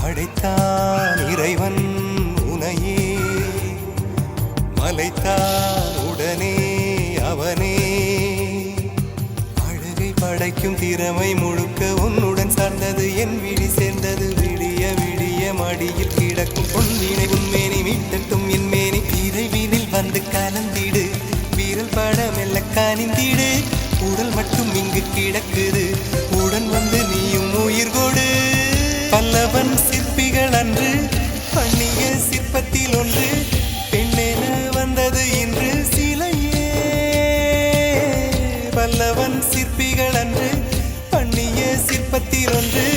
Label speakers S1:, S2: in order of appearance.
S1: படைத்தான் இறைவன் உனையே மலைத்தான் உடனே அவனே அழகை படைக்கும் திறமை முழுக்க உன்னுடன் சார்ந்தது என் விழி சேர்ந்தது விடிய விடிய மடியில் கிடக்கும் பொன்னினை உன்மேனி மீட்டட்டும் என் மேனி இறைவினில் வந்து கலந்திடு வீரல் பட மெல்ல காணிந்திடு உடல் மட்டும் இங்கு கிடக்குது உடன் வந்து நீயும் உயிர் கொடு பல்லவன் சிற்பிகள் அன்று பண்ணிய சிற்பத்தில் ஒன்று பெண்ணென வந்தது இன்று சிலையே பல்லவன் சிற்பிகள் அன்று பண்ணிய சிற்பத்தில் ஒன்று